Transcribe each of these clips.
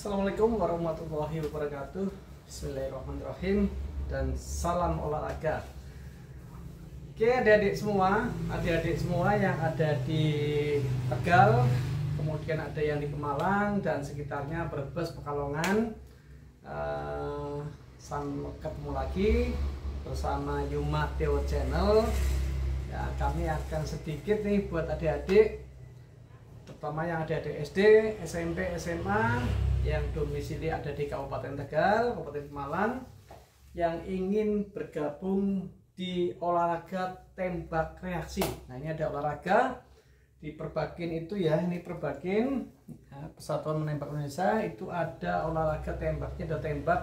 Assalamualaikum warahmatullahi wabarakatuh. Bismillahirrahmanirrahim. Dan salam olahraga. Oke, adik-adik semua yang ada di Tegal, kemudian ada yang di Pemalang dan sekitarnya, Brebes, Pekalongan. Ketemu lagi bersama Yuma Theo Channel. Ya, kami akan sedikit nih buat adik-adik, terutama yang adik-adik SD, SMP, SMA yang domisili ada di Kabupaten Tegal, Kabupaten Pemalang, yang ingin bergabung di olahraga tembak reaksi. Nah, ini ada olahraga di Perbakin itu ya, ini Perbakin ya, Persatuan Menembak Indonesia. Itu ada olahraga tembaknya, ada tembak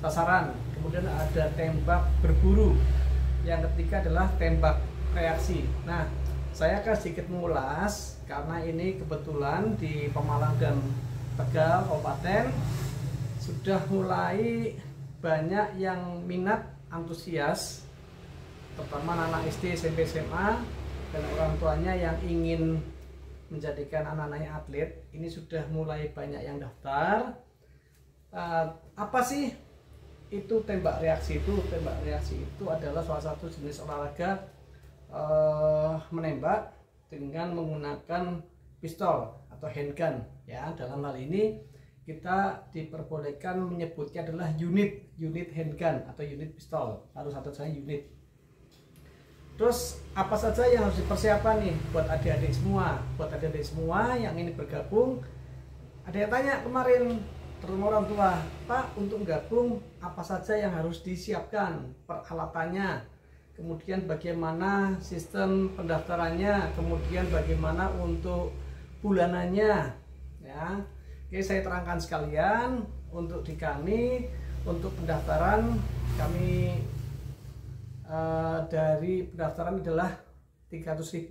sasaran, kemudian ada tembak berburu, yang ketiga adalah tembak reaksi. Nah, saya akan sedikit mengulas karena ini kebetulan di Pemalang dan Tegal Kabupaten sudah mulai banyak yang minat, antusias, terutama anak SD, SMP, SMA dan orang tuanya yang ingin menjadikan anak-anaknya atlet. Ini sudah mulai banyak yang daftar. Apa sih itu tembak reaksi? Tembak reaksi itu adalah salah satu jenis olahraga menembak dengan menggunakan pistol atau handgun ya. Dalam hal ini kita diperbolehkan menyebutnya adalah unit handgun atau unit pistol, harus satu saja unit. Terus apa saja yang harus dipersiapkan nih buat adik-adik semua yang ingin bergabung? Ada yang tanya kemarin, terutama orang tua, Pak, untuk gabung apa saja yang harus disiapkan, peralatannya, kemudian bagaimana sistem pendaftarannya, kemudian bagaimana untuk bulanannya ya. Oke, saya terangkan sekalian. Untuk di kami, untuk pendaftaran kami dari pendaftaran adalah 300.000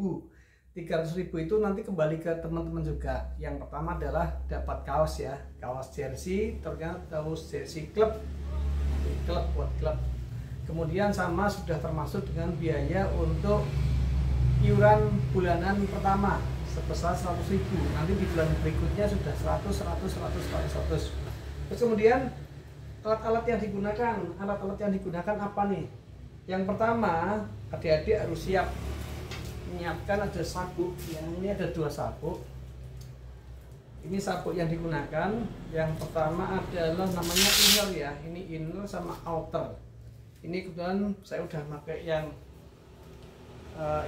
itu nanti kembali ke teman-teman juga. Yang pertama adalah dapat kaos ya, kaos jersey, ternyata kaos jersey klub buat klub. Kemudian sama sudah termasuk dengan biaya untuk iuran bulanan pertama sebesar 100.000. Nanti di bulan berikutnya sudah 100. Terus kemudian alat-alat yang digunakan apa nih? Yang pertama, adik-adik harus siap menyiapkan ada sabuk ya. Ini ada 2 sabuk. Ini sabuk yang digunakan. Yang pertama adalah namanya inner ya. Ini inner sama outer. Ini kebetulan saya udah pakai yang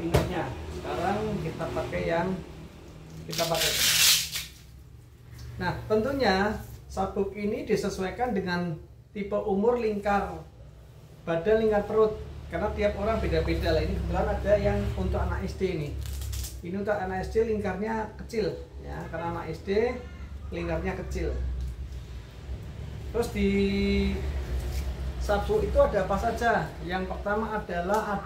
innernya. Sekarang kita pakai Nah, tentunya sabuk ini disesuaikan dengan tipe umur, lingkar badan, lingkar perut, karena tiap orang beda-beda lah. Ini kebetulan ada yang untuk anak SD nih. Ini untuk anak SD lingkarnya kecil ya, karena anak SD lingkarnya kecil. Terus di sabuk itu ada apa saja? Yang pertama adalah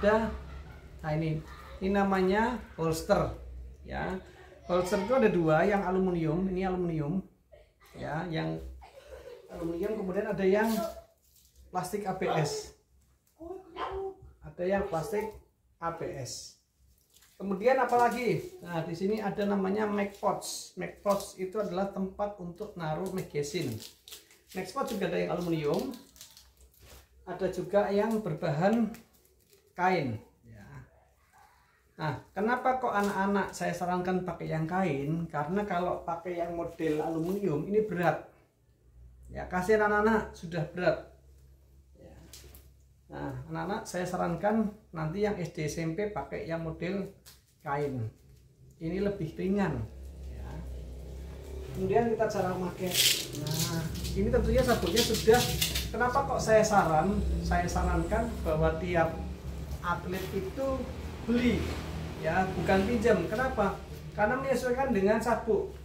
nah ini namanya holster ya. Holster itu ada 2, yang aluminium, ini aluminium ya, yang aluminium, kemudian ada yang plastik ABS. Kemudian apalagi? Nah, di sini ada namanya mag pouch. Mag pouch itu adalah tempat untuk naruh magazine. Mag pouch juga ada yang aluminium, ada juga yang berbahan kain ya. Nah, kenapa kok anak-anak saya sarankan pakai yang kain? Karena kalau pakai yang model aluminium ini berat ya, kasihan anak-anak sudah berat ya. Nah, anak-anak saya sarankan nanti yang SD SMP pakai yang model kain, ini lebih ringan ya. Kemudian kita cara memakai. Nah, ini tentunya sabuknya sudah. Kenapa kok saya sarankan bahwa tiap atlet itu beli ya, bukan pinjam. Kenapa? Karena menyesuaikan dengan sabuk.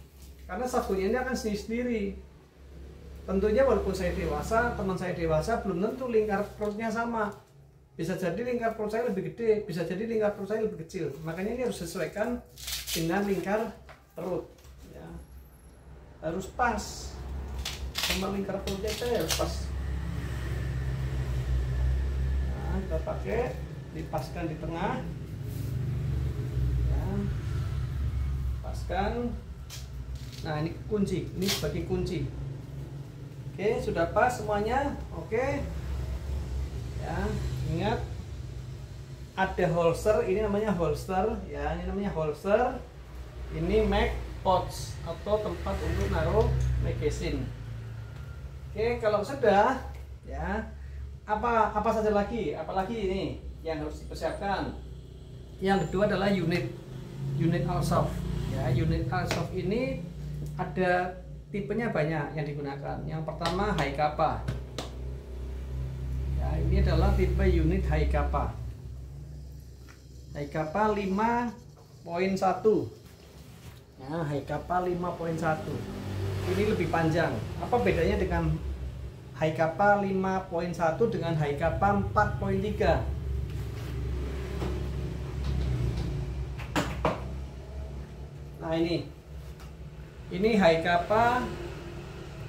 Karena sabuknya ini akan sendiri-sendiri. Tentunya walaupun saya dewasa, teman saya dewasa, belum tentu lingkar perutnya sama. Bisa jadi lingkar perut saya lebih gede, bisa jadi lingkar perut saya lebih kecil. Makanya ini harus sesuaikan dengan lingkar perut ya. Harus pas sama lingkar perutnya, saya harus pas. Kita pakai, dipaskan di tengah ya, paskan. Nah, ini kunci, ini sebagai kunci Oke, sudah pas semuanya. Oke ya, ingat ada holster, ini namanya holster ya, ini namanya holster. Ini mag pouch atau tempat untuk naruh magazine. Oke, kalau sudah ya, apa saja lagi? Apalagi ini yang harus dipersiapkan. Yang kedua adalah unit airsoft ya. Unit airsoft ini ada tipenya banyak yang digunakan. Yang pertama high kappa ya, ini adalah tipe unit high kappa 5.1 ya, high kappa 5.1. ini lebih panjang. Apa bedanya dengan high kappa 5.1 dengan high kappa 4.3? Nah, ini high kappa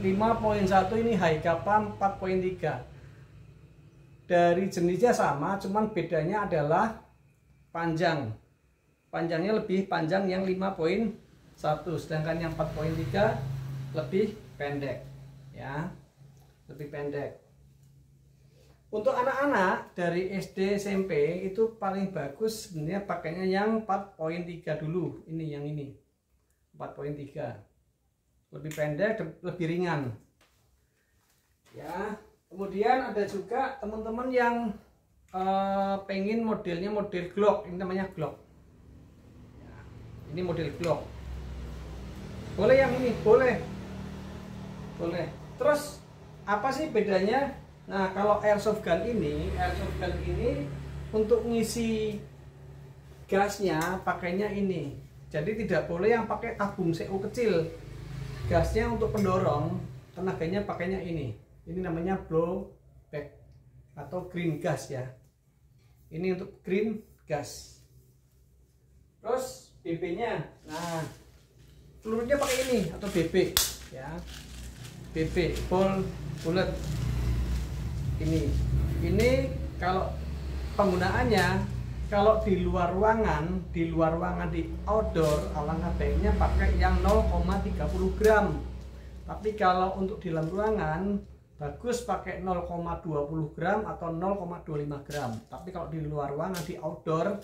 5.1, ini high kappa 4.3. Dari jenisnya sama, cuman bedanya adalah panjang. Panjangnya lebih panjang yang 5.1, sedangkan yang 4.3 lebih pendek ya. Lebih pendek. Untuk anak-anak dari SD SMP itu paling bagus sebenarnya pakainya yang 4.3 dulu. Ini yang ini 4.3, lebih pendek, lebih ringan ya. Kemudian ada juga teman-teman yang pengen modelnya model Glock. Ini namanya Glock ya, ini model Glock. Boleh yang ini, boleh. Terus apa sih bedanya? Nah, kalau airsoft gun ini untuk ngisi gasnya pakainya ini. Jadi tidak boleh yang pakai tabung CO kecil. Gasnya untuk pendorong, tenaganya pakainya ini. Ini namanya blowback atau green gas ya. Ini untuk green gas. Terus BB-nya. Nah, pelurunya pakai ini atau BB ya. BB bullet. Ini kalau penggunaannya, kalau di luar ruangan di outdoor, alangkah baiknya pakai yang 0,30 gram. Tapi kalau untuk di dalam ruangan bagus pakai 0,20 gram atau 0,25 gram. Tapi kalau di luar ruangan di outdoor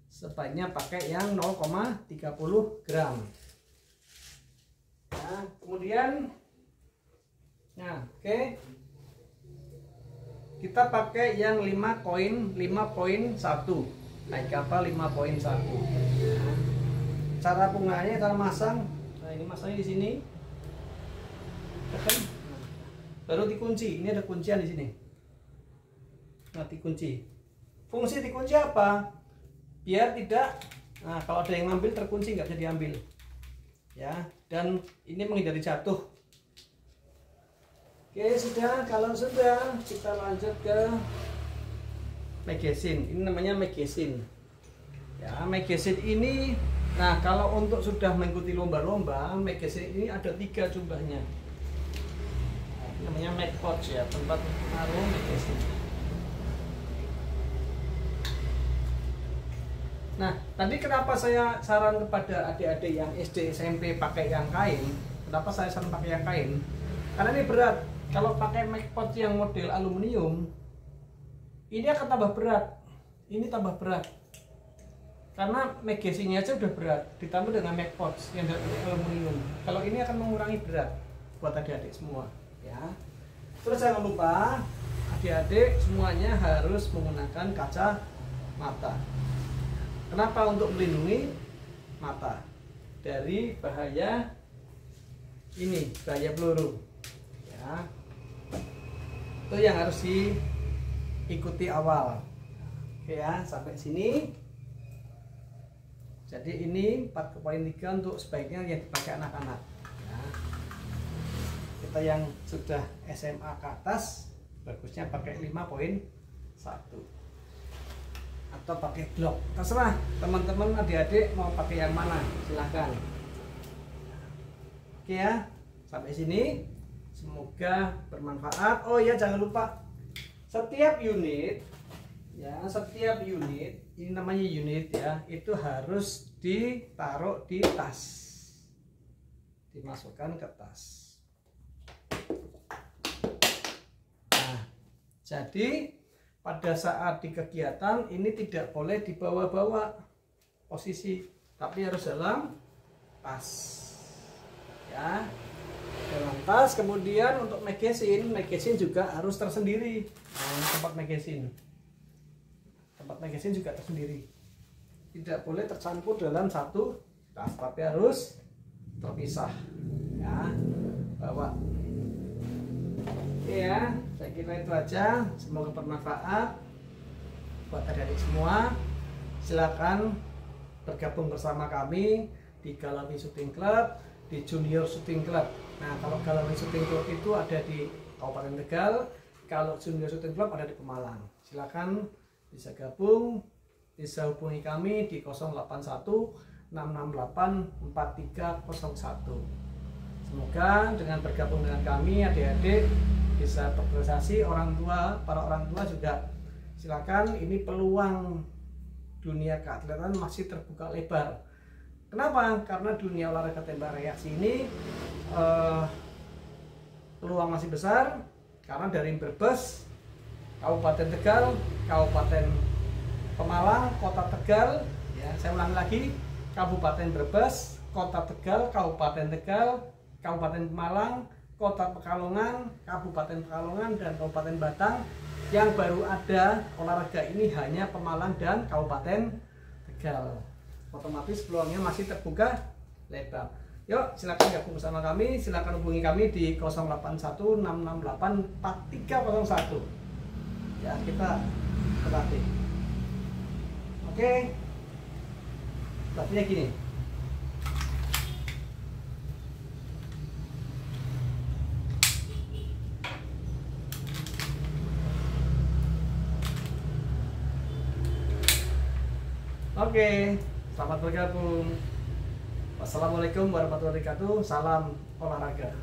sebaiknya pakai yang 0,30 gram. Nah, kemudian oke. Kita pakai yang 5.1, high kappa 5.1. Cara penggunaannya, cara masang. Nah, ini masangnya di sini. Baru dikunci. Ini ada kuncian di sini. Nah, dikunci. Fungsi dikunci apa? Biar tidak, nah kalau ada yang ngambil terkunci nggak bisa diambil. Ya, dan ini menghindari jatuh. Oke, sudah. Kalau sudah, kita lanjut ke magazine. Ini namanya magazine ya. Magazine ini, nah kalau untuk sudah mengikuti lomba-lomba, magazine ini ada 3 jumlahnya. Ini namanya mag pouch ya, tempat naruh magazine. Nah, tadi kenapa saya saran kepada adik-adik yang SD SMP pakai yang kain? Kenapa saya saran pakai yang kain? Karena ini berat. Kalau pakai mag pouch yang model aluminium, ini akan tambah berat. Ini tambah berat. Karena magazine-nya aja udah berat, ditambah dengan mag pouch yang dari aluminium. Kalau ini akan mengurangi berat buat adik-adik semua, ya. Terus jangan lupa adik-adik semuanya harus menggunakan kacamata. Kenapa? Untuk melindungi mata dari bahaya ini, bahaya peluru. Ya. Itu yang harus diikuti awal. Oke ya, sampai sini. Jadi ini 4.3 untuk sebaiknya yang dipakai anak-anak ya. Kita yang sudah SMA ke atas bagusnya pakai 5.1 atau pakai Glock, terserah teman-teman adik-adik mau pakai yang mana, silahkan. Oke ya, sampai sini semoga bermanfaat. Oh ya, jangan lupa setiap unit ya, setiap unit, ini namanya unit ya, itu harus ditaruh di tas, dimasukkan ke tas. Jadi pada saat di kegiatan ini tidak boleh dibawa-bawa posisi, tapi harus dalam tas ya, dalam tas. Kemudian untuk magazine juga harus tersendiri. Tempat magazine juga tersendiri, tidak boleh tercampur dalam satu tas, tapi harus terpisah ya, bawa. Oke ya, saya kira itu aja, semoga bermanfaat buat adik-adik semua. Silakan bergabung bersama kami di Galawi Shooting Club, di Junior Shooting Club. Nah, kalau Galawi Shooting Club itu ada di Kabupaten Tegal, kalau Junior Shooting Club ada di Pemalang. Silakan bisa gabung, bisa hubungi kami di 081 668 4301. Semoga dengan bergabung dengan kami adik-adik bisa berprestasi. Para orang tua juga silakan, ini peluang dunia keatletan masih terbuka lebar. Kenapa? Karena dunia olahraga tembak reaksi ini peluang masih besar, karena dari Brebes, Kabupaten Tegal, Kabupaten Pemalang, Kota Tegal, ya, saya ulangi lagi, Kabupaten Brebes, Kota Tegal, Kabupaten Tegal, Kabupaten Pemalang, Kota Pekalongan, Kabupaten Pekalongan, dan Kabupaten Batang. Yang baru ada olahraga ini hanya Pemalang dan Kabupaten Tegal. Otomatis peluangnya masih terbuka lebar. Yuk, silakan gabung bersama kami, silakan hubungi kami di 081 668 4301. Ya, kita berlatih. Oke. Berlatihnya gini. Oke, selamat bergabung. Wassalamualaikum warahmatullahi wabarakatuh. Salam olahraga.